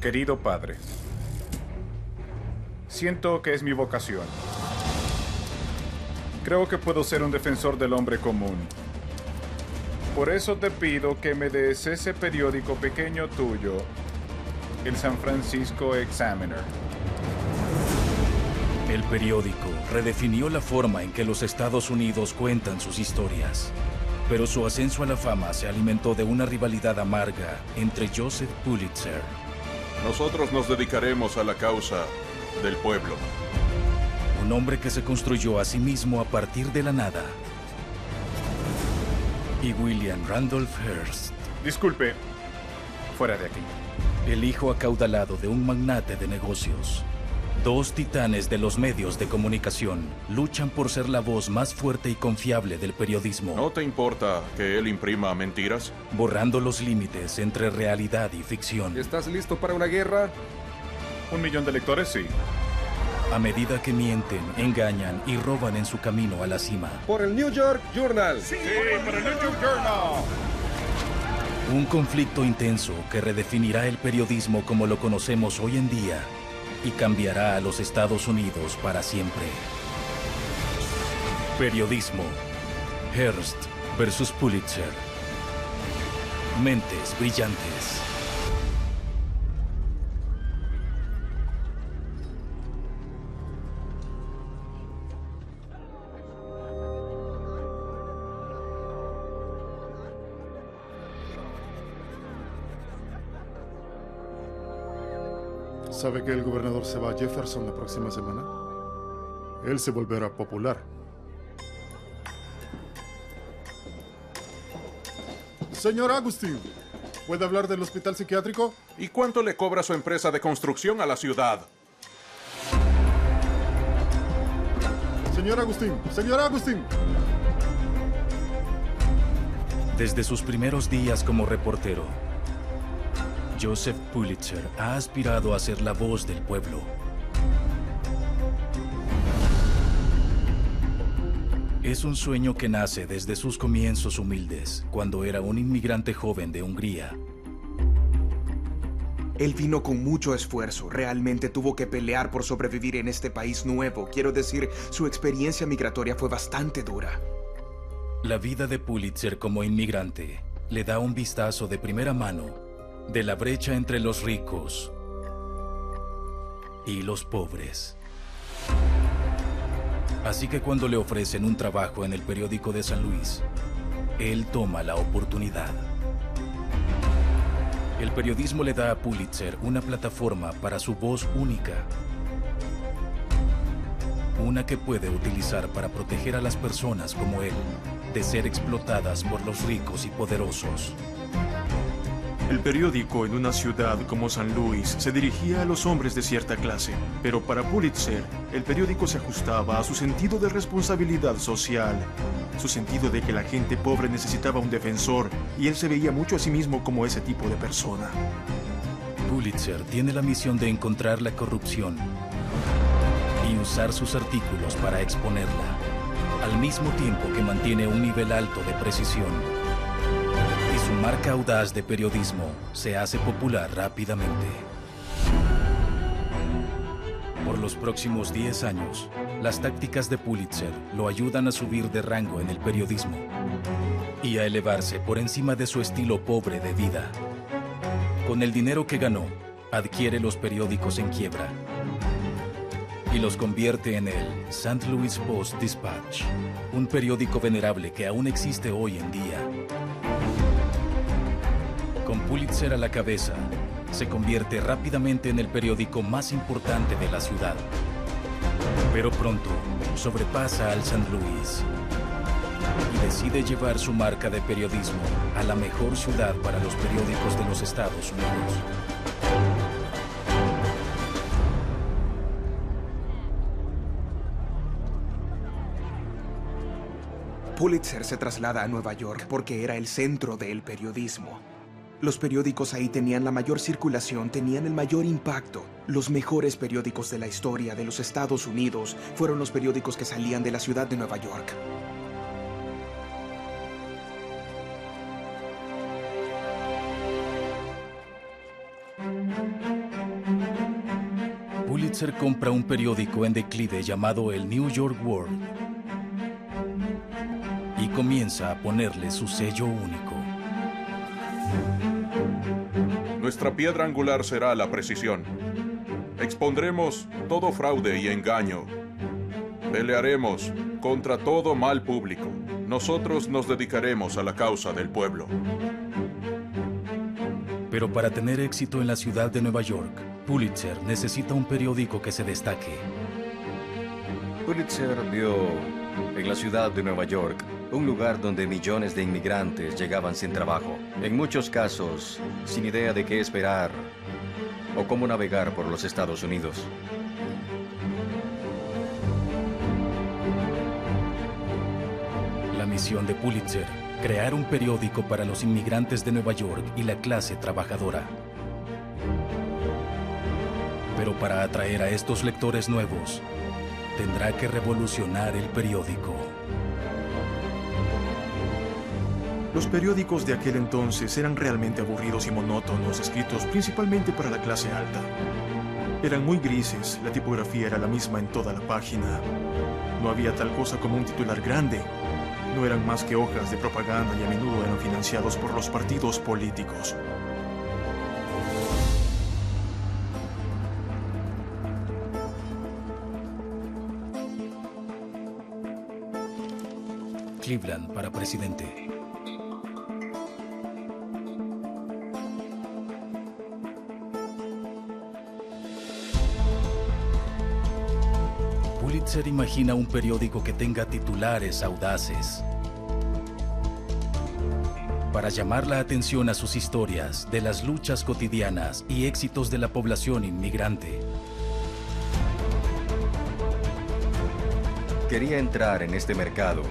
Querido padre, siento que es mi vocación. Creo que puedo ser un defensor del hombre común. Por eso te pido que me des ese periódico pequeño tuyo, el San Francisco Examiner. El periódico redefinió la forma en que los Estados Unidos cuentan sus historias. Pero su ascenso a la fama se alimentó de una rivalidad amarga entre Joseph Pulitzer. Nosotros nos dedicaremos a la causa del pueblo. Un hombre que se construyó a sí mismo a partir de la nada. Y William Randolph Hearst. Disculpe, fuera de aquí. El hijo acaudalado de un magnate de negocios. Dos titanes de los medios de comunicación luchan por ser la voz más fuerte y confiable del periodismo. ¿No te importa que él imprima mentiras? Borrando los límites entre realidad y ficción. ¿Estás listo para una guerra? 1 millón de lectores, sí. A medida que mienten, engañan y roban en su camino a la cima. Por el New York Journal. Sí, para el New York Journal. Un conflicto intenso que redefinirá el periodismo como lo conocemos hoy en día y cambiará a los Estados Unidos para siempre. Periodismo. Hearst versus Pulitzer. Mentes brillantes. ¿Sabe que el gobernador se va a Jefferson la próxima semana? Él se volverá popular. Señor Agustín, ¿puede hablar del hospital psiquiátrico? ¿Y cuánto le cobra su empresa de construcción a la ciudad? Señor Agustín, señor Agustín. Desde sus primeros días como reportero, Joseph Pulitzer ha aspirado a ser la voz del pueblo. Es un sueño que nace desde sus comienzos humildes, cuando era un inmigrante joven de Hungría. Él vino con mucho esfuerzo, realmente tuvo que pelear por sobrevivir en este país nuevo. Quiero decir, su experiencia migratoria fue bastante dura. La vida de Pulitzer como inmigrante le da un vistazo de primera mano de la brecha entre los ricos y los pobres. Así que cuando le ofrecen un trabajo en el periódico de San Luis, él toma la oportunidad. El periodismo le da a Pulitzer una plataforma para su voz única. Una que puede utilizar para proteger a las personas como él de ser explotadas por los ricos y poderosos. El periódico en una ciudad como San Luis se dirigía a los hombres de cierta clase, pero para Pulitzer, el periódico se ajustaba a su sentido de responsabilidad social, su sentido de que la gente pobre necesitaba un defensor, y él se veía mucho a sí mismo como ese tipo de persona. Pulitzer tiene la misión de encontrar la corrupción y usar sus artículos para exponerla, al mismo tiempo que mantiene un nivel alto de precisión. Su marca audaz de periodismo se hace popular rápidamente. Por los próximos 10 años, las tácticas de Pulitzer lo ayudan a subir de rango en el periodismo y a elevarse por encima de su estilo pobre de vida. Con el dinero que ganó, adquiere los periódicos en quiebra y los convierte en el St. Louis Post-Dispatch, un periódico venerable que aún existe hoy en día. Con Pulitzer a la cabeza, se convierte rápidamente en el periódico más importante de la ciudad. Pero pronto, sobrepasa al St. Louis y decide llevar su marca de periodismo a la mejor ciudad para los periódicos de los Estados Unidos. Pulitzer se traslada a Nueva York porque era el centro del periodismo. Los periódicos ahí tenían la mayor circulación, tenían el mayor impacto. Los mejores periódicos de la historia de los Estados Unidos fueron los periódicos que salían de la ciudad de Nueva York. Pulitzer compra un periódico en declive llamado el New York World y comienza a ponerle su sello único. Nuestra piedra angular será la precisión. Expondremos todo fraude y engaño. Pelearemos contra todo mal público. Nosotros nos dedicaremos a la causa del pueblo. Pero para tener éxito en la ciudad de Nueva York, Pulitzer necesita un periódico que se destaque. Pulitzer vio en la ciudad de Nueva York un lugar donde millones de inmigrantes llegaban sin trabajo, en muchos casos sin idea de qué esperar o cómo navegar por los Estados Unidos. La misión de Pulitzer, crear un periódico para los inmigrantes de Nueva York y la clase trabajadora. Pero para atraer a estos lectores nuevos, tendrá que revolucionar el periódico. Los periódicos de aquel entonces eran realmente aburridos y monótonos, escritos principalmente para la clase alta. Eran muy grises, la tipografía era la misma en toda la página. No había tal cosa como un titular grande. No eran más que hojas de propaganda y a menudo eran financiados por los partidos políticos. Cleveland para presidente. Pulitzer imagina un periódico que tenga titulares audaces para llamar la atención a sus historias de las luchas cotidianas y éxitos de la población inmigrante. Quería entrar en este mercado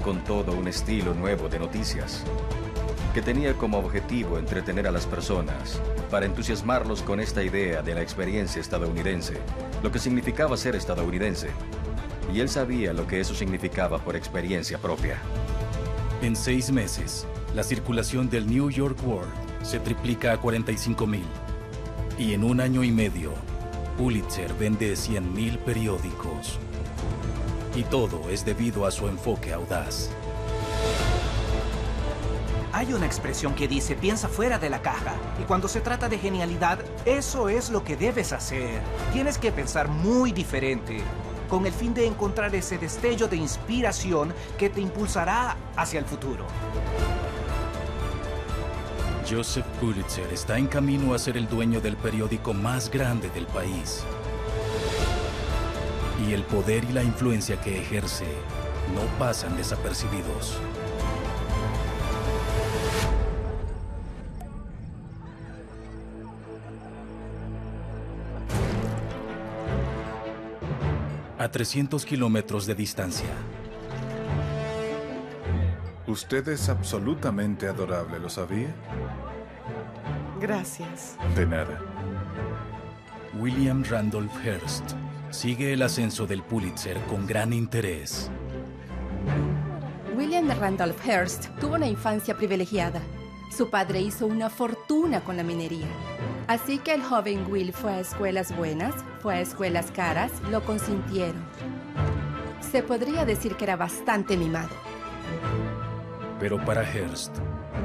con todo un estilo nuevo de noticias, que tenía como objetivo entretener a las personas para entusiasmarlos con esta idea de la experiencia estadounidense, lo que significaba ser estadounidense. Y él sabía lo que eso significaba por experiencia propia. En 6 meses, la circulación del New York World se triplica a 45,000. Y en 1 año y medio, Pulitzer vende 100,000 periódicos. Y todo es debido a su enfoque audaz. Hay una expresión que dice, piensa fuera de la caja. Y cuando se trata de genialidad, eso es lo que debes hacer. Tienes que pensar muy diferente, con el fin de encontrar ese destello de inspiración que te impulsará hacia el futuro. Joseph Pulitzer está en camino a ser el dueño del periódico más grande del país. Y el poder y la influencia que ejerce no pasan desapercibidos. A 300 kilómetros de distancia. Usted es absolutamente adorable, ¿lo sabía? Gracias. De nada. William Randolph Hearst sigue el ascenso del Pulitzer con gran interés. William Randolph Hearst tuvo una infancia privilegiada. Su padre hizo una fortuna con la minería. Así que el joven Will fue a escuelas buenas, fue a escuelas caras, lo consintieron. Se podría decir que era bastante mimado. Pero para Hearst,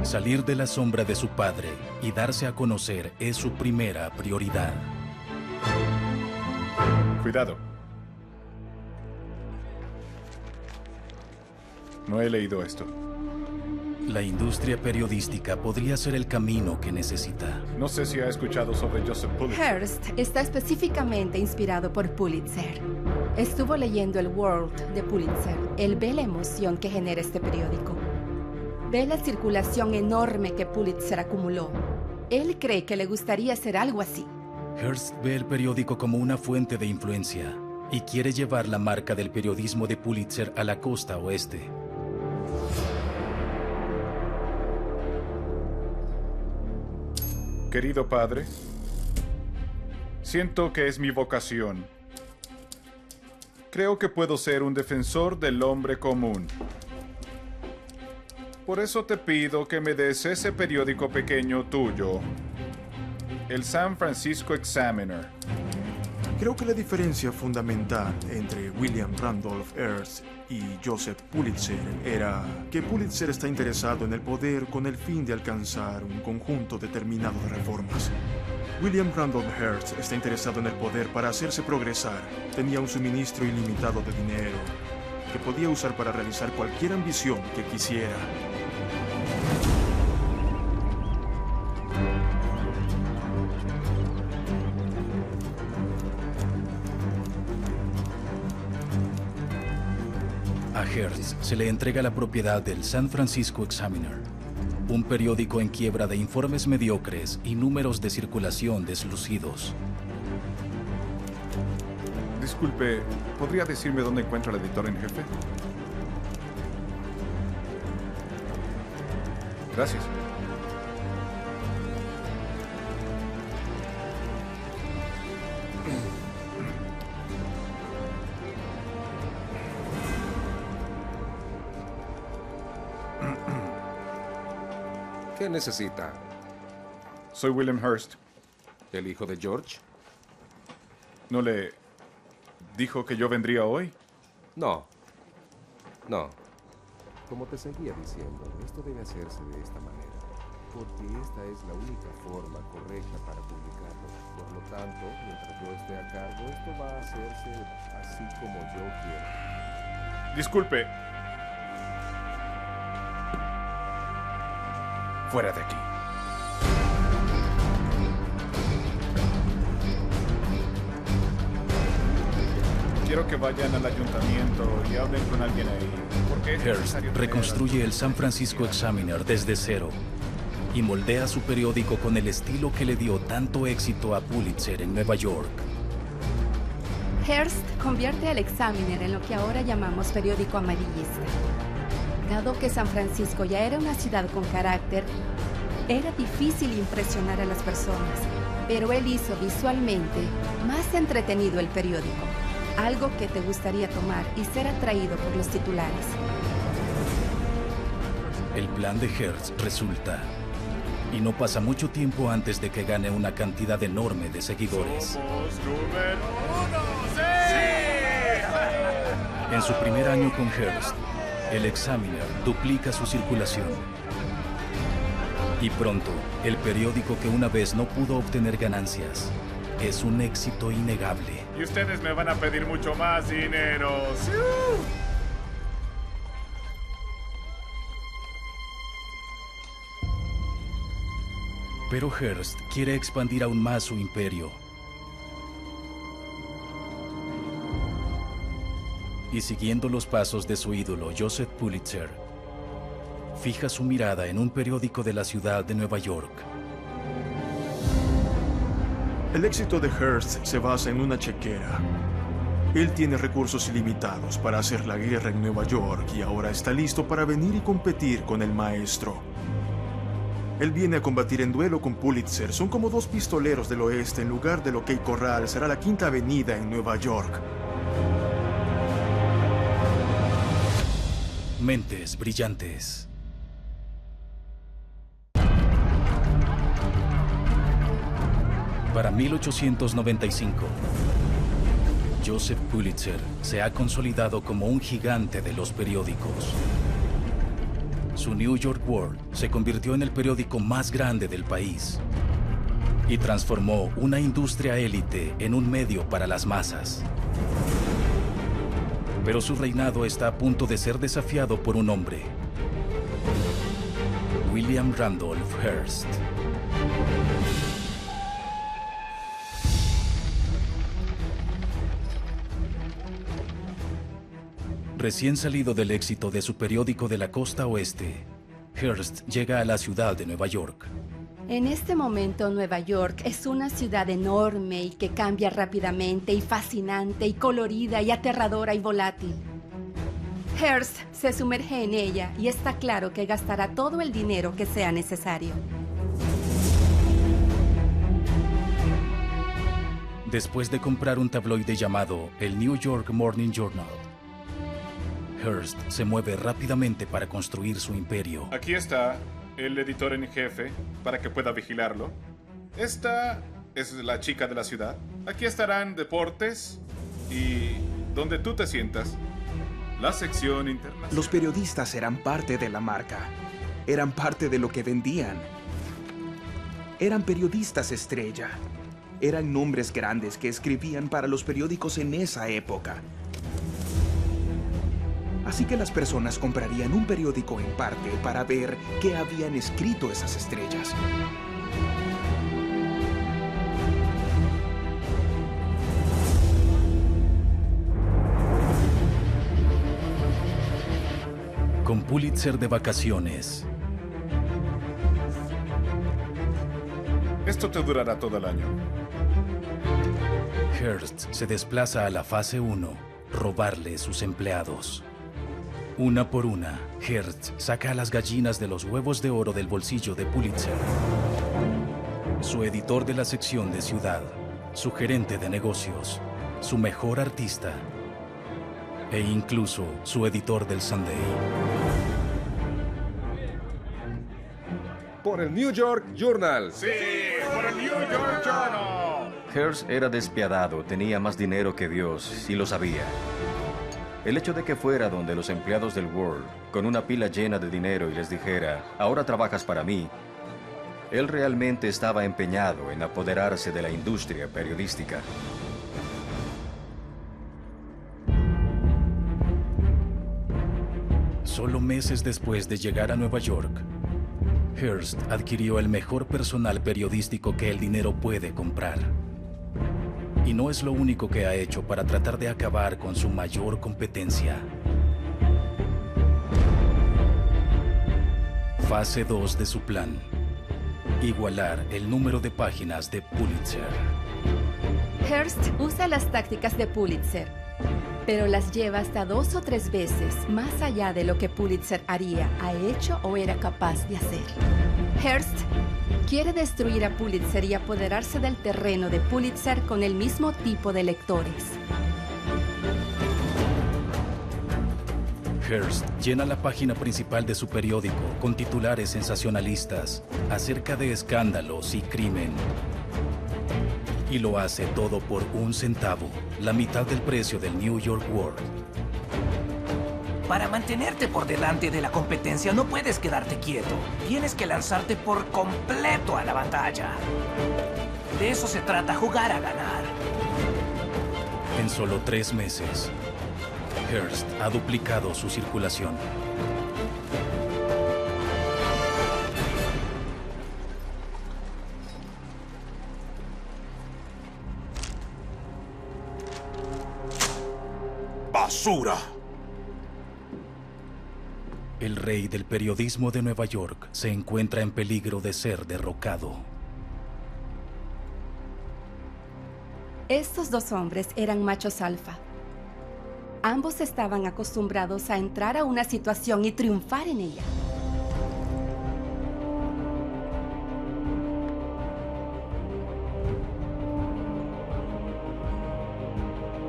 salir de la sombra de su padre y darse a conocer es su primera prioridad. Cuidado. No he leído esto. La industria periodística podría ser el camino que necesita. No sé si ha escuchado sobre Joseph Pulitzer. Hearst está específicamente inspirado por Pulitzer. Estuvo leyendo el World de Pulitzer. Él ve la emoción que genera este periódico. Ve la circulación enorme que Pulitzer acumuló. Él cree que le gustaría hacer algo así. Hearst ve el periódico como una fuente de influencia y quiere llevar la marca del periodismo de Pulitzer a la costa oeste. Querido padre, siento que es mi vocación. Creo que puedo ser un defensor del hombre común. Por eso te pido que me des ese periódico pequeño tuyo, el San Francisco Examiner. Creo que la diferencia fundamental entre William Randolph Hearst y Joseph Pulitzer era que Pulitzer está interesado en el poder con el fin de alcanzar un conjunto determinado de reformas. William Randolph Hearst está interesado en el poder para hacerse progresar. Tenía un suministro ilimitado de dinero que podía usar para realizar cualquier ambición que quisiera. A Hearst se le entrega la propiedad del San Francisco Examiner, un periódico en quiebra de informes mediocres y números de circulación deslucidos. Disculpe, ¿podría decirme dónde encuentra el editor en jefe? Gracias. ¿Qué necesita? Soy William Hearst. ¿El hijo de George? ¿No le dijo que yo vendría hoy? No. No. Como te seguía diciendo, esto debe hacerse de esta manera, porque esta es la única forma correcta para publicarlo. Por lo tanto, mientras yo esté a cargo, esto va a hacerse así como yo quiero. Disculpe. Fuera de aquí. Quiero que vayan al ayuntamiento y hablen con alguien ahí. Porque Hearst reconstruye el San Francisco Examiner desde cero y moldea su periódico con el estilo que le dio tanto éxito a Pulitzer en Nueva York. Hearst convierte al Examiner en lo que ahora llamamos periódico amarillista. Dado que San Francisco ya era una ciudad con carácter, era difícil impresionar a las personas, pero él hizo visualmente más entretenido el periódico, algo que te gustaría tomar y ser atraído por los titulares. El plan de Hearst resulta, y no pasa mucho tiempo antes de que gane una cantidad enorme de seguidores. ¡Somos número 1! ¡Sí! En su primer año con Hearst, el Examiner duplica su circulación. Y pronto, el periódico que una vez no pudo obtener ganancias es un éxito innegable. Y ustedes me van a pedir mucho más dinero. ¡Sí! Pero Hearst quiere expandir aún más su imperio. Y siguiendo los pasos de su ídolo, Joseph Pulitzer, fija su mirada en un periódico de la ciudad de Nueva York. El éxito de Hearst se basa en una chequera. Él tiene recursos ilimitados para hacer la guerra en Nueva York y ahora está listo para venir y competir con el maestro. Él viene a combatir en duelo con Pulitzer. Son como dos pistoleros del oeste. En lugar de lo que Corral será la Quinta Avenida en Nueva York. Mentes brillantes. Para 1895, Joseph Pulitzer se ha consolidado como un gigante de los periódicos. Su New York World se convirtió en el periódico más grande del país y transformó una industria élite en un medio para las masas. Pero su reinado está a punto de ser desafiado por un hombre: William Randolph Hearst. Recién salido del éxito de su periódico de la costa oeste, Hearst llega a la ciudad de Nueva York. En este momento, Nueva York es una ciudad enorme y que cambia rápidamente y fascinante y colorida y aterradora y volátil. Hearst se sumerge en ella y está claro que gastará todo el dinero que sea necesario. Después de comprar un tabloide llamado el New York Morning Journal, Hearst se mueve rápidamente para construir su imperio. Aquí está el editor en jefe para que pueda vigilarlo. Esta es la chica de la ciudad. Aquí estarán deportes y donde tú te sientas, la sección internacional. Los periodistas eran parte de la marca. Eran parte de lo que vendían. Eran periodistas estrella. Eran nombres grandes que escribían para los periódicos en esa época. Así que las personas comprarían un periódico en parte para ver qué habían escrito esas estrellas. Con Pulitzer de vacaciones. Esto te durará todo el año. Hearst se desplaza a la fase 1, robarle sus empleados. Una por una, Hearst saca a las gallinas de los huevos de oro del bolsillo de Pulitzer. Su editor de la sección de ciudad, su gerente de negocios, su mejor artista e incluso su editor del Sunday. Por el New York Journal. ¡Sí! ¡Por el New York Journal! Hearst era despiadado, tenía más dinero que Dios, y lo sabía. El hecho de que fuera donde los empleados del World, con una pila llena de dinero y les dijera, ahora trabajas para mí, él realmente estaba empeñado en apoderarse de la industria periodística. Solo meses después de llegar a Nueva York, Hearst adquirió el mejor personal periodístico que el dinero puede comprar. Y no es lo único que ha hecho para tratar de acabar con su mayor competencia. Fase 2 de su plan: igualar el número de páginas de Pulitzer. Hearst usa las tácticas de Pulitzer, pero las lleva hasta 2 o 3 veces más allá de lo que Pulitzer haría, ha hecho o era capaz de hacer. Hearst quiere destruir a Pulitzer y apoderarse del terreno de Pulitzer con el mismo tipo de lectores. Hearst llena la página principal de su periódico con titulares sensacionalistas acerca de escándalos y crimen. Y lo hace todo por 1 centavo, la mitad del precio del New York World. Para mantenerte por delante de la competencia no puedes quedarte quieto. Tienes que lanzarte por completo a la batalla. De eso se trata, jugar a ganar. En solo 3 meses, Hearst ha duplicado su circulación. ¡Basura! El rey del periodismo de Nueva York se encuentra en peligro de ser derrocado. Estos 2 hombres eran machos alfa. Ambos estaban acostumbrados a entrar a una situación y triunfar en ella.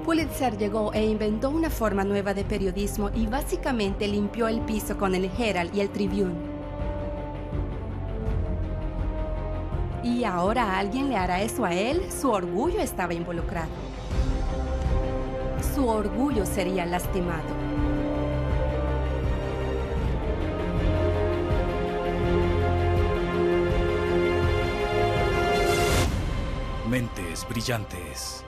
Pulitzer llegó e inventó una forma nueva de periodismo y básicamente limpió el piso con el Herald y el Tribune. Y ahora alguien le hará eso a él. Su orgullo estaba involucrado. Su orgullo sería lastimado. Mentes brillantes.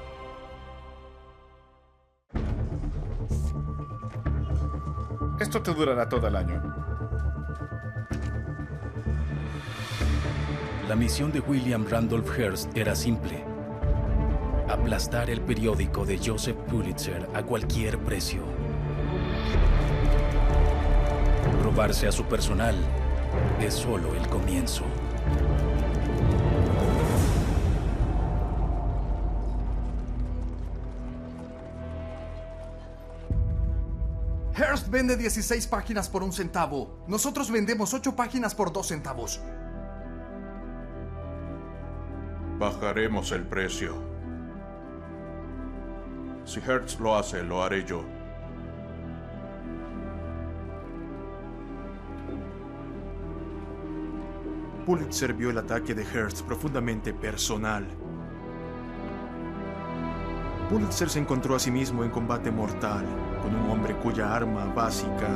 Esto te durará todo el año. La misión de William Randolph Hearst era simple: aplastar el periódico de Joseph Pulitzer a cualquier precio. Robarse a su personal es solo el comienzo. Hearst vende 16 páginas por 1 centavo. Nosotros vendemos 8 páginas por 2 centavos. Bajaremos el precio. Si Hearst lo hace, lo haré yo. Pulitzer vio el ataque de Hearst profundamente personal. Pulitzer se encontró a sí mismo en combate mortal, con un hombre cuya arma básica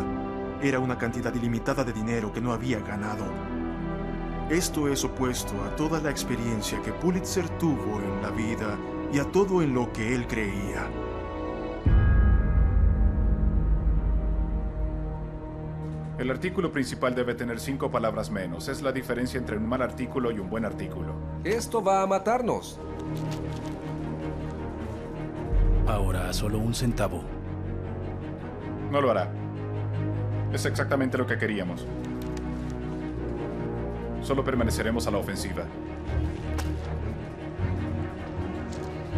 era una cantidad ilimitada de dinero que no había ganado. Esto es opuesto a toda la experiencia que Pulitzer tuvo en la vida y a todo en lo que él creía. El artículo principal debe tener 5 palabras menos. Es la diferencia entre un mal artículo y un buen artículo. Esto va a matarnos. Ahora solo 1 centavo. No lo hará. Es exactamente lo que queríamos. Solo permaneceremos a la ofensiva.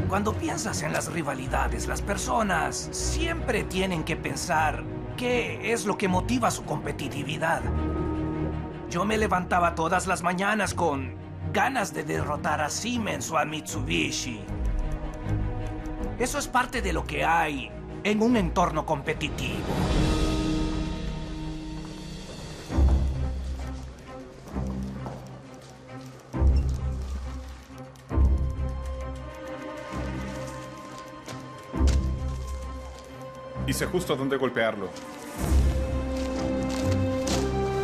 Cuando piensas en las rivalidades, las personas siempre tienen que pensar qué es lo que motiva su competitividad. Yo me levantaba todas las mañanas con ganas de derrotar a Siemens o a Mitsubishi. Eso es parte de lo que hay en un entorno competitivo. Y sé justo dónde golpearlo.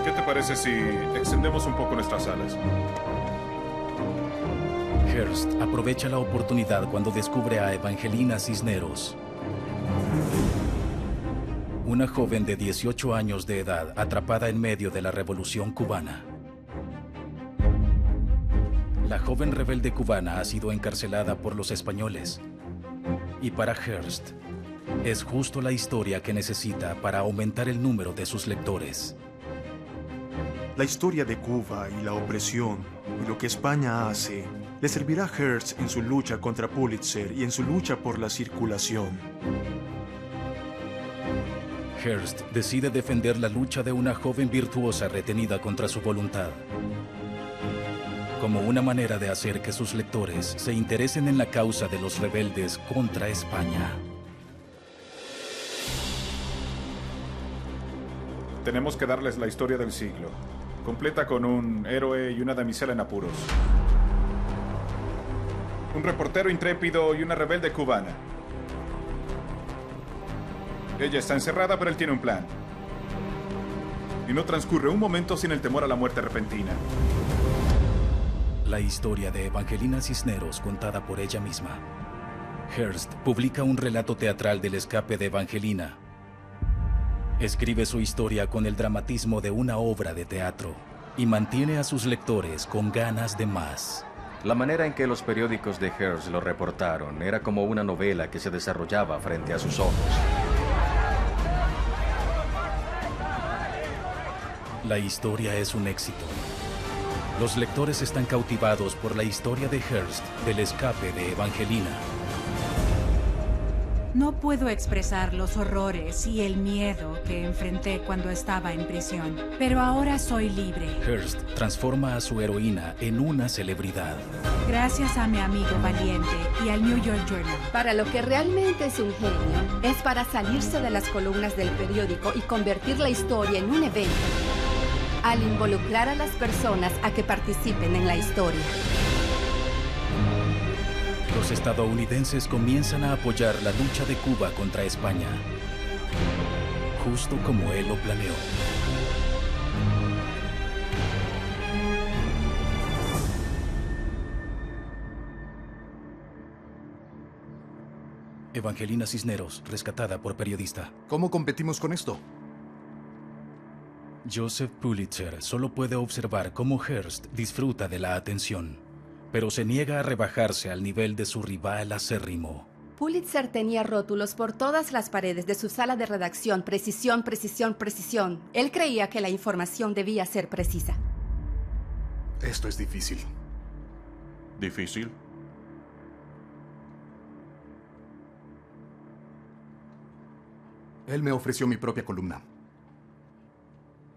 ¿Qué te parece si extendemos un poco nuestras alas? Hearst aprovecha la oportunidad cuando descubre a Evangelina Cisneros, una joven de 18 años de edad atrapada en medio de la Revolución Cubana. La joven rebelde cubana ha sido encarcelada por los españoles. Y para Hearst, es justo la historia que necesita para aumentar el número de sus lectores. La historia de Cuba y la opresión y lo que España hace le servirá a Hearst en su lucha contra Pulitzer y en su lucha por la circulación. Hearst decide defender la lucha de una joven virtuosa retenida contra su voluntad, como una manera de hacer que sus lectores se interesen en la causa de los rebeldes contra España. Tenemos que darles la historia del siglo, completa con un héroe y una damisela en apuros. Un reportero intrépido y una rebelde cubana. Ella está encerrada, pero él tiene un plan. Y no transcurre un momento sin el temor a la muerte repentina. La historia de Evangelina Cisneros contada por ella misma. Hearst publica un relato teatral del escape de Evangelina. Escribe su historia con el dramatismo de una obra de teatro y mantiene a sus lectores con ganas de más. La manera en que los periódicos de Hearst lo reportaron era como una novela que se desarrollaba frente a sus ojos. La historia es un éxito. Los lectores están cautivados por la historia de Hearst del escape de Evangelina. No puedo expresar los horrores y el miedo que enfrenté cuando estaba en prisión, pero ahora soy libre. Hearst transforma a su heroína en una celebridad. Gracias a mi amigo valiente y al New York Journal. Para lo que realmente es un genio, es para salirse de las columnas del periódico y convertir la historia en un evento, al involucrar a las personas a que participen en la historia. Los estadounidenses comienzan a apoyar la lucha de Cuba contra España, justo como él lo planeó. Evangelina Cisneros, rescatada por periodista. ¿Cómo competimos con esto? Joseph Pulitzer solo puede observar cómo Hearst disfruta de la atención, pero se niega a rebajarse al nivel de su rival acérrimo. Pulitzer tenía rótulos por todas las paredes de su sala de redacción. Precisión, precisión, precisión. Él creía que la información debía ser precisa. Esto es difícil. ¿Difícil? Él me ofreció mi propia columna.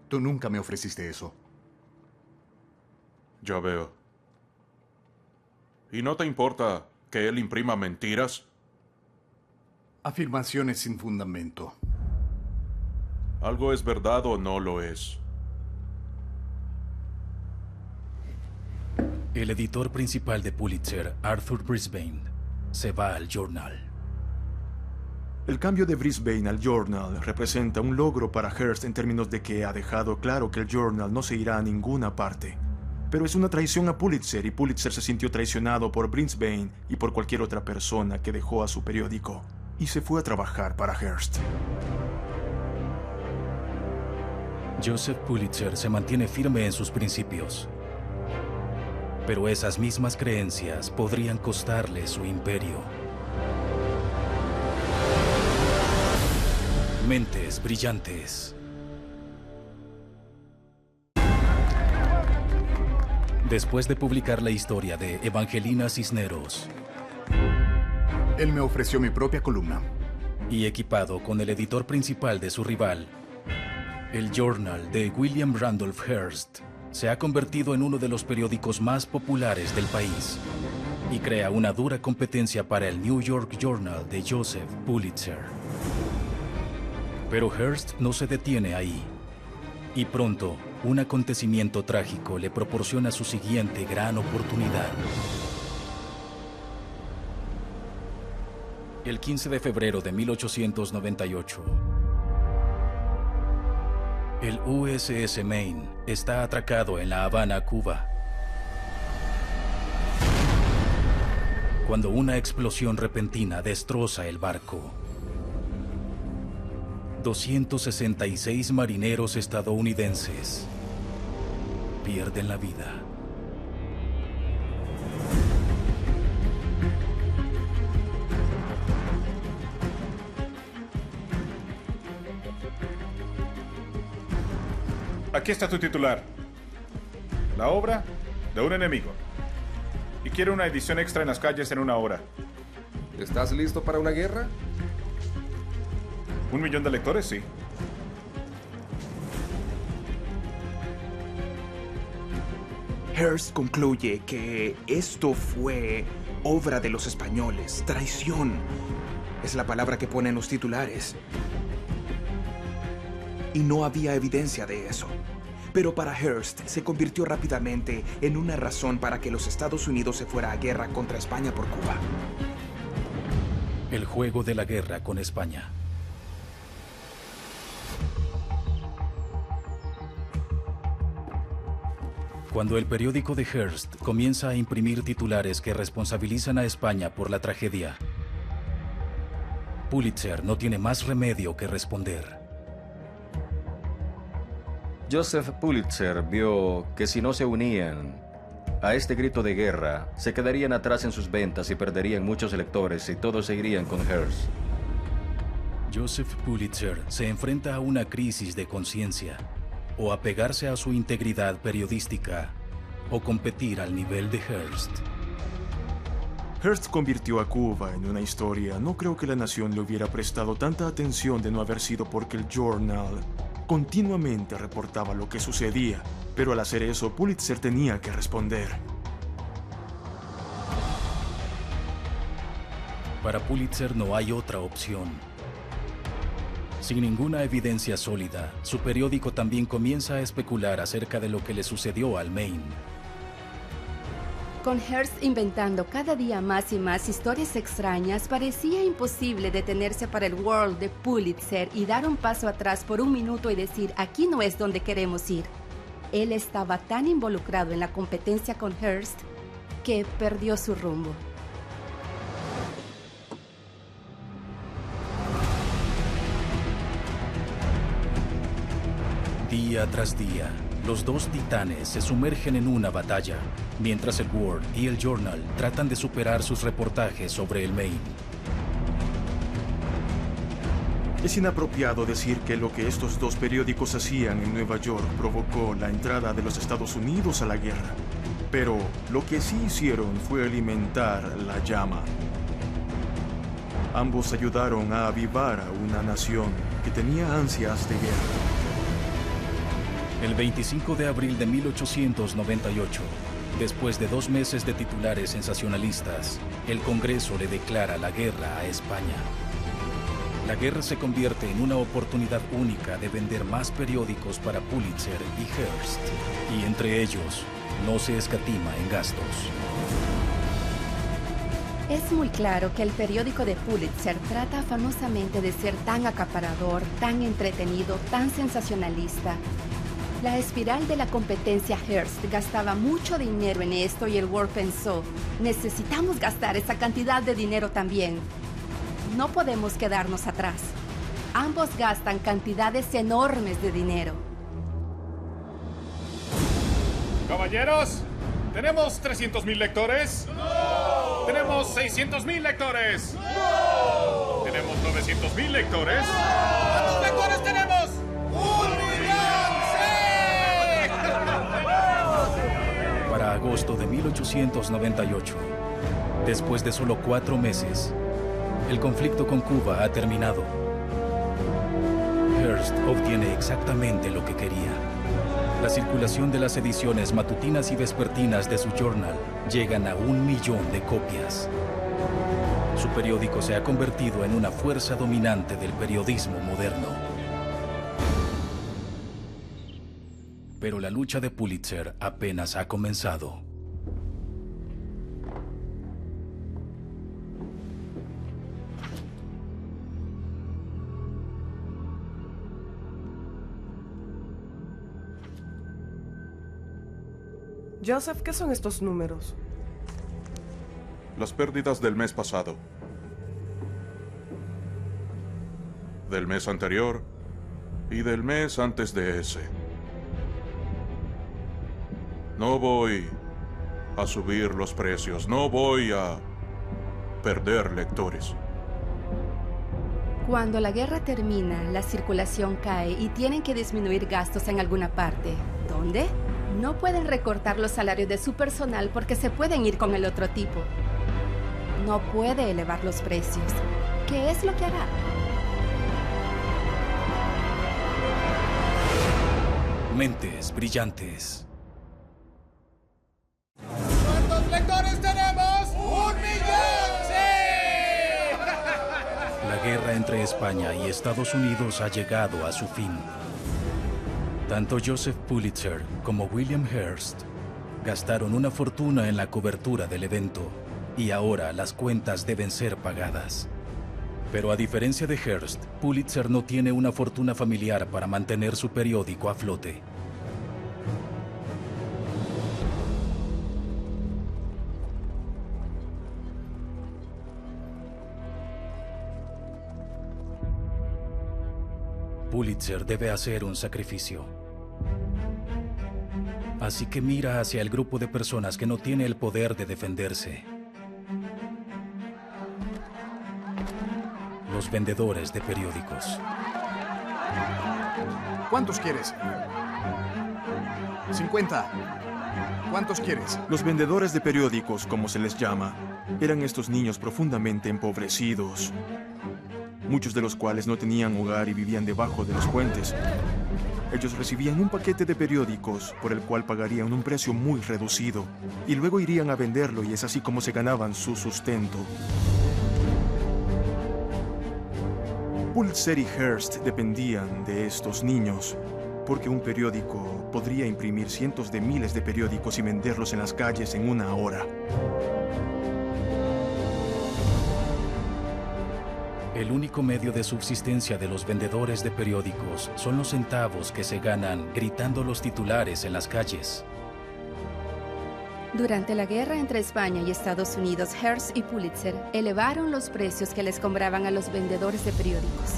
Tú nunca me ofreciste eso. Ya veo. ¿Y no te importa que él imprima mentiras? Afirmaciones sin fundamento. ¿Algo es verdad o no lo es? El editor principal de Pulitzer, Arthur Brisbane, se va al Journal. El cambio de Brisbane al Journal representa un logro para Hearst en términos de que ha dejado claro que el Journal no se irá a ninguna parte. Pero es una traición a Pulitzer y Pulitzer se sintió traicionado por Brisbane y por cualquier otra persona que dejó a su periódico y se fue a trabajar para Hearst. Joseph Pulitzer se mantiene firme en sus principios. Pero esas mismas creencias podrían costarle su imperio. Mentes brillantes. Después de publicar la historia de Evangelina Cisneros, él me ofreció mi propia columna. Y equipado con el editor principal de su rival, el Journal de William Randolph Hearst se ha convertido en uno de los periódicos más populares del país y crea una dura competencia para el New York Journal de Joseph Pulitzer. Pero Hearst no se detiene ahí, y pronto un acontecimiento trágico le proporciona su siguiente gran oportunidad. El 15 de febrero de 1898, el USS Maine está atracado en La Habana, Cuba, cuando una explosión repentina destroza el barco. 266 marineros estadounidenses pierden la vida. Aquí está tu titular. La obra de un enemigo. Y quiero una edición extra en las calles en 1 hora. ¿Estás listo para una guerra? 1 millón de lectores, sí. Hearst concluye que esto fue obra de los españoles. Traición es la palabra que pone en los titulares. Y no había evidencia de eso. Pero para Hearst se convirtió rápidamente en una razón para que los Estados Unidos se fuera a guerra contra España por Cuba. El juego de la guerra con España. Cuando el periódico de Hearst comienza a imprimir titulares que responsabilizan a España por la tragedia, Pulitzer no tiene más remedio que responder. Joseph Pulitzer vio que si no se unían a este grito de guerra, se quedarían atrás en sus ventas y perderían muchos lectores y todos seguirían con Hearst. Joseph Pulitzer se enfrenta a una crisis de conciencia, o apegarse a su integridad periodística, o competir al nivel de Hearst. Hearst convirtió a Cuba en una historia. No creo que la nación le hubiera prestado tanta atención de no haber sido porque el Journal continuamente reportaba lo que sucedía, pero al hacer eso, Pulitzer tenía que responder. Para Pulitzer no hay otra opción. Sin ninguna evidencia sólida, su periódico también comienza a especular acerca de lo que le sucedió al Maine. Con Hearst inventando cada día más y más historias extrañas, parecía imposible detenerse para el World de Pulitzer y dar un paso atrás por 1 minuto y decir, aquí no es donde queremos ir. Él estaba tan involucrado en la competencia con Hearst que perdió su rumbo. Día tras día, los dos titanes se sumergen en una batalla, mientras el World y el Journal tratan de superar sus reportajes sobre el Maine. Es inapropiado decir que lo que estos dos periódicos hacían en Nueva York provocó la entrada de los Estados Unidos a la guerra. Pero lo que sí hicieron fue alimentar la llama. Ambos ayudaron a avivar a una nación que tenía ansias de guerra. El 25 de abril de 1898, después de 2 meses de titulares sensacionalistas, el Congreso le declara la guerra a España. La guerra se convierte en una oportunidad única de vender más periódicos para Pulitzer y Hearst, y entre ellos no se escatima en gastos. Es muy claro que el periódico de Pulitzer trata afanosamente de ser tan acaparador, tan entretenido, tan sensacionalista. La espiral de la competencia Hearst gastaba mucho dinero en esto y el World pensó, necesitamos gastar esa cantidad de dinero también. No podemos quedarnos atrás. Ambos gastan cantidades enormes de dinero. Caballeros, ¿tenemos 300,000 lectores? ¡No! ¿Tenemos 600,000 lectores? ¡No! ¿Tenemos 900,000 lectores? ¡No! ¿Cuántos lectores tenemos? ¡1,000,000! ¡Sí! Para agosto de 1898, después de solo 4 meses, el conflicto con Cuba ha terminado. Hearst obtiene exactamente lo que quería. La circulación de las ediciones matutinas y vespertinas de su journal llegan a 1,000,000 de copias. Su periódico se ha convertido en una fuerza dominante del periodismo moderno. Pero la lucha de Pulitzer apenas ha comenzado. Joseph, ¿qué son estos números? Las pérdidas del mes pasado, del mes anterior y del mes antes de ese. No voy a subir los precios, no voy a perder lectores. Cuando la guerra termina, la circulación cae y tienen que disminuir gastos en alguna parte. ¿Dónde? No pueden recortar los salarios de su personal porque se pueden ir con el otro tipo. No puede elevar los precios. ¿Qué es lo que hará? Mentes brillantes. ¿Cuántos lectores tenemos? ¡1,000,000! ¡Sí! La guerra entre España y Estados Unidos ha llegado a su fin. Tanto Joseph Pulitzer como William Hearst gastaron una fortuna en la cobertura del evento y ahora las cuentas deben ser pagadas. Pero a diferencia de Hearst, Pulitzer no tiene una fortuna familiar para mantener su periódico a flote. Pulitzer debe hacer un sacrificio. Así que mira hacia el grupo de personas que no tiene el poder de defenderse. Los vendedores de periódicos. ¿Cuántos quieres? 50. ¿Cuántos quieres? Los vendedores de periódicos, como se les llama, eran estos niños profundamente empobrecidos, muchos de los cuales no tenían hogar y vivían debajo de los puentes. Ellos recibían un paquete de periódicos por el cual pagarían un precio muy reducido y luego irían a venderlo y es así como se ganaban su sustento. Pulitzer y Hearst dependían de estos niños porque un periódico podría imprimir cientos de miles de periódicos y venderlos en las calles en una hora. El único medio de subsistencia de los vendedores de periódicos son los centavos que se ganan gritando los titulares en las calles. Durante la guerra entre España y Estados Unidos, Hearst y Pulitzer elevaron los precios que les cobraban a los vendedores de periódicos.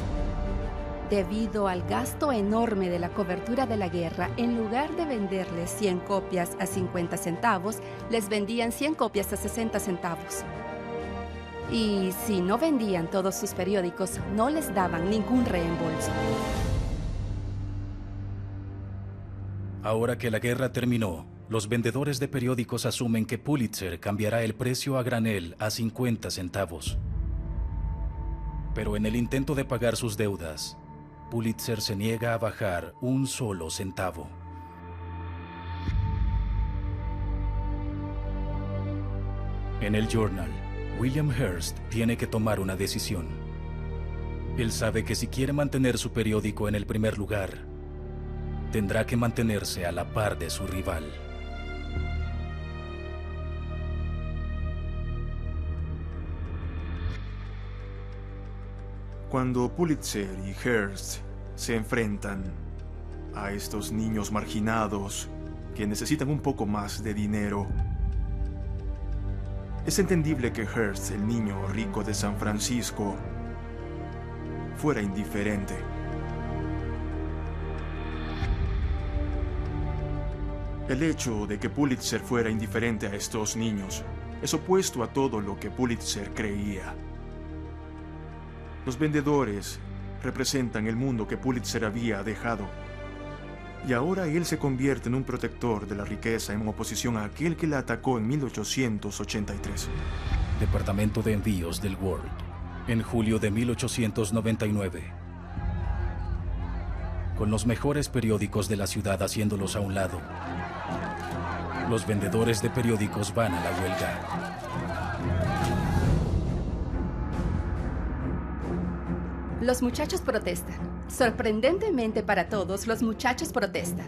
Debido al gasto enorme de la cobertura de la guerra, en lugar de venderles 100 copias a 50 centavos, les vendían 100 copias a 60 centavos. Y si no vendían todos sus periódicos, no les daban ningún reembolso. Ahora que la guerra terminó, los vendedores de periódicos asumen que Pulitzer cambiará el precio a granel a 50 centavos. Pero en el intento de pagar sus deudas, Pulitzer se niega a bajar un solo centavo. En el Journal, William Hearst tiene que tomar una decisión. Él sabe que si quiere mantener su periódico en el primer lugar, tendrá que mantenerse a la par de su rival. Cuando Pulitzer y Hearst se enfrentan a estos niños marginados que necesitan un poco más de dinero, es entendible que Hearst, el niño rico de San Francisco, fuera indiferente. El hecho de que Pulitzer fuera indiferente a estos niños es opuesto a todo lo que Pulitzer creía. Los vendedores representan el mundo que Pulitzer había dejado. Y ahora él se convierte en un protector de la riqueza en oposición a aquel que la atacó en 1883. Departamento de Envíos del World, en julio de 1899. Con los mejores periódicos de la ciudad haciéndolos a un lado, los vendedores de periódicos van a la huelga. Los muchachos protestan. Sorprendentemente para todos, los muchachos protestan.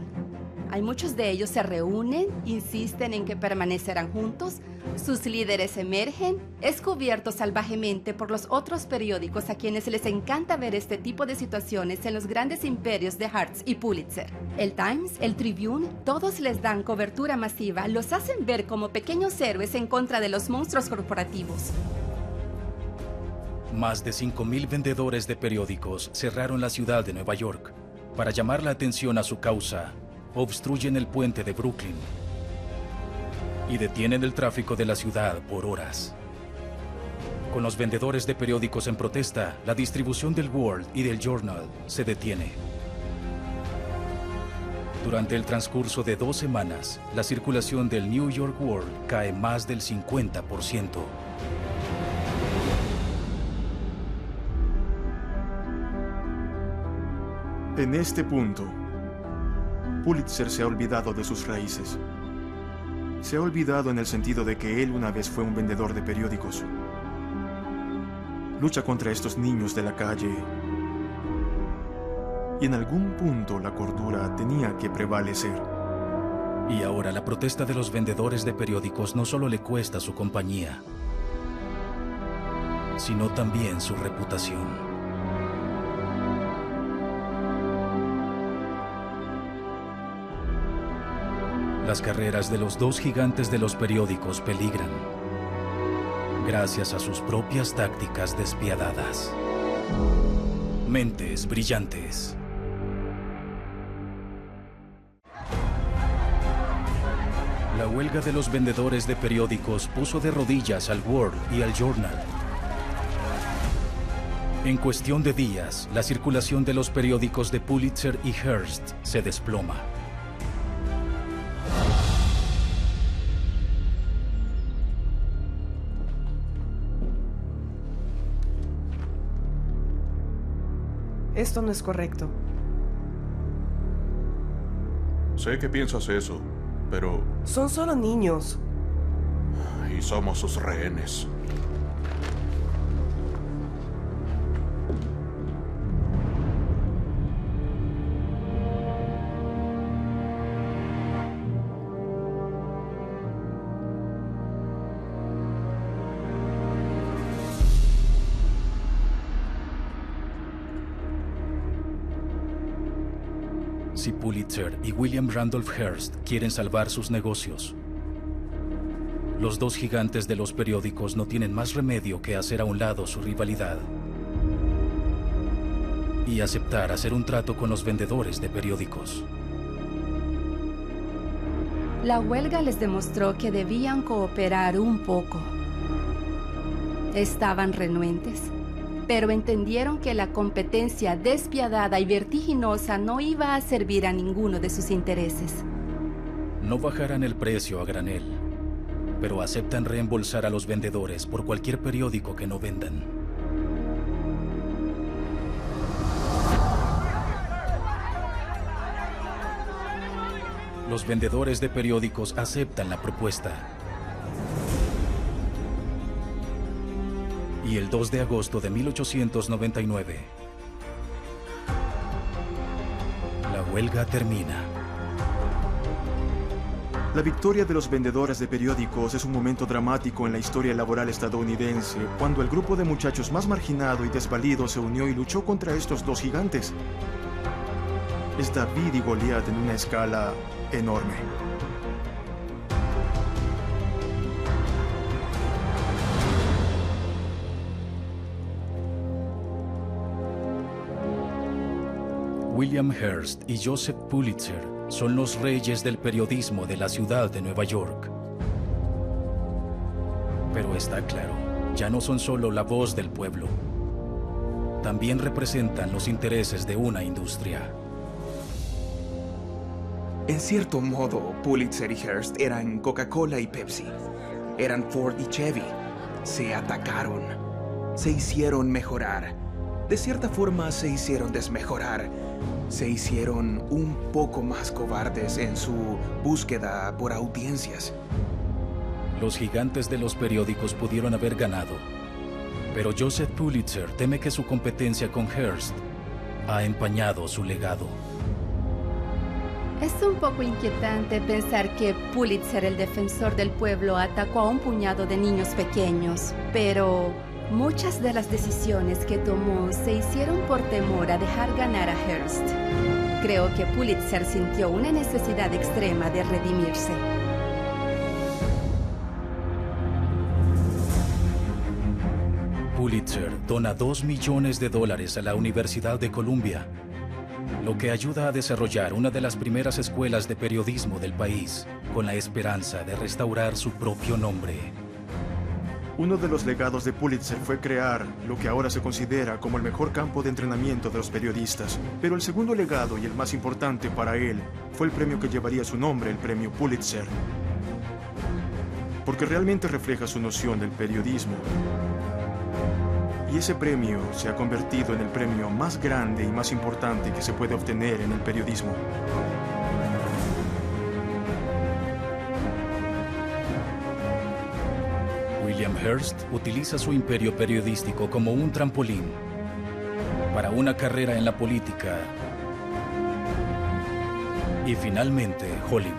Hay muchos de ellos se reúnen, insisten en que permanecerán juntos, sus líderes emergen, es cubierto salvajemente por los otros periódicos a quienes les encanta ver este tipo de situaciones en los grandes imperios de Hearst y Pulitzer. El Times, el Tribune, todos les dan cobertura masiva, los hacen ver como pequeños héroes en contra de los monstruos corporativos. Más de 5,000 vendedores de periódicos cerraron la ciudad de Nueva York. Para llamar la atención a su causa, obstruyen el puente de Brooklyn y detienen el tráfico de la ciudad por horas. Con los vendedores de periódicos en protesta, la distribución del World y del Journal se detiene. Durante el transcurso de 2 semanas, la circulación del New York World cae más del 50%. En este punto, Pulitzer se ha olvidado de sus raíces. Se ha olvidado en el sentido de que él una vez fue un vendedor de periódicos. Lucha contra estos niños de la calle. Y en algún punto la cordura tenía que prevalecer. Y ahora la protesta de los vendedores de periódicos no solo le cuesta su compañía, sino también su reputación. Las carreras de los 2 gigantes de los periódicos peligran, gracias a sus propias tácticas despiadadas. Mentes brillantes. La huelga de los vendedores de periódicos puso de rodillas al World y al Journal. En cuestión de días, la circulación de los periódicos de Pulitzer y Hearst se desploma. Esto no es correcto. Sé que piensas eso, pero... Son solo niños. Y somos sus rehenes. Si Pulitzer y William Randolph Hearst quieren salvar sus negocios, los 2 gigantes de los periódicos no tienen más remedio que hacer a un lado su rivalidad y aceptar hacer un trato con los vendedores de periódicos. La huelga les demostró que debían cooperar un poco. Estaban renuentes, pero entendieron que la competencia despiadada y vertiginosa no iba a servir a ninguno de sus intereses. No bajarán el precio a granel, pero aceptan reembolsar a los vendedores por cualquier periódico que no vendan. Los vendedores de periódicos aceptan la propuesta. Y el 2 de agosto de 1899, la huelga termina. La victoria de los vendedores de periódicos es un momento dramático en la historia laboral estadounidense, cuando el grupo de muchachos más marginado y desvalido se unió y luchó contra estos dos gigantes. Es David y Goliat en una escala enorme. William Hearst y Joseph Pulitzer son los reyes del periodismo de la ciudad de Nueva York. Pero está claro, ya no son solo la voz del pueblo. También representan los intereses de una industria. En cierto modo, Pulitzer y Hearst eran Coca-Cola y Pepsi. Eran Ford y Chevy. Se atacaron. Se hicieron mejorar. De cierta forma, se hicieron desmejorar. Se hicieron un poco más cobardes en su búsqueda por audiencias. Los gigantes de los periódicos pudieron haber ganado, pero Joseph Pulitzer teme que su competencia con Hearst ha empañado su legado. Es un poco inquietante pensar que Pulitzer, el defensor del pueblo, atacó a un puñado de niños pequeños, pero muchas de las decisiones que tomó se hicieron por temor a dejar ganar a Hearst. Creo que Pulitzer sintió una necesidad extrema de redimirse. Pulitzer dona $2 millones a la Universidad de Columbia, lo que ayuda a desarrollar una de las primeras escuelas de periodismo del país, con la esperanza de restaurar su propio nombre. Uno de los legados de Pulitzer fue crear lo que ahora se considera como el mejor campo de entrenamiento de los periodistas. Pero el segundo legado y el más importante para él fue el premio que llevaría su nombre, el premio Pulitzer. Porque realmente refleja su noción del periodismo. Y ese premio se ha convertido en el premio más grande y más importante que se puede obtener en el periodismo. William Hearst utiliza su imperio periodístico como un trampolín para una carrera en la política y finalmente Hollywood.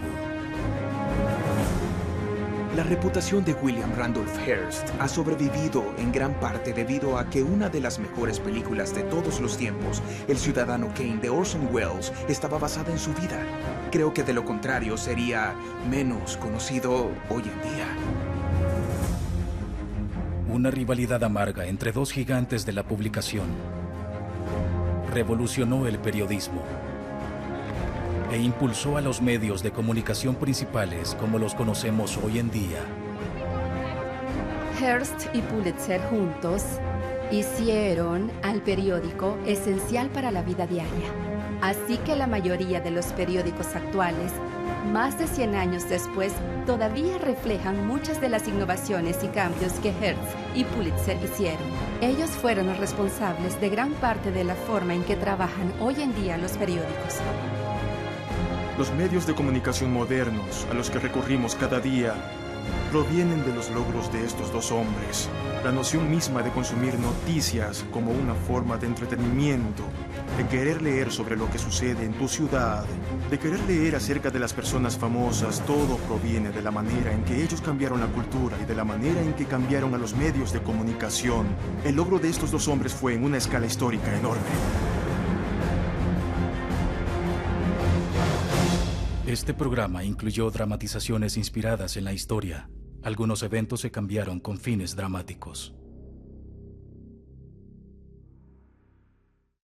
La reputación de William Randolph Hearst ha sobrevivido en gran parte debido a que una de las mejores películas de todos los tiempos, El Ciudadano Kane de Orson Welles, estaba basada en su vida. Creo que de lo contrario sería menos conocido hoy en día. Una rivalidad amarga entre dos gigantes de la publicación revolucionó el periodismo e impulsó a los medios de comunicación principales como los conocemos hoy en día. Hearst y Pulitzer juntos hicieron al periódico esencial para la vida diaria. Así que la mayoría de los periódicos actuales, más de 100 años después, todavía reflejan muchas de las innovaciones y cambios que Hearst y Pulitzer hicieron. Ellos fueron los responsables de gran parte de la forma en que trabajan hoy en día los periódicos. Los medios de comunicación modernos a los que recurrimos cada día provienen de los logros de estos dos hombres. La noción misma de consumir noticias como una forma de entretenimiento, de querer leer sobre lo que sucede en tu ciudad, de querer leer acerca de las personas famosas, todo proviene de la manera en que ellos cambiaron la cultura y de la manera en que cambiaron a los medios de comunicación. El logro de estos dos hombres fue en una escala histórica enorme. Este programa incluyó dramatizaciones inspiradas en la historia. Algunos eventos se cambiaron con fines dramáticos.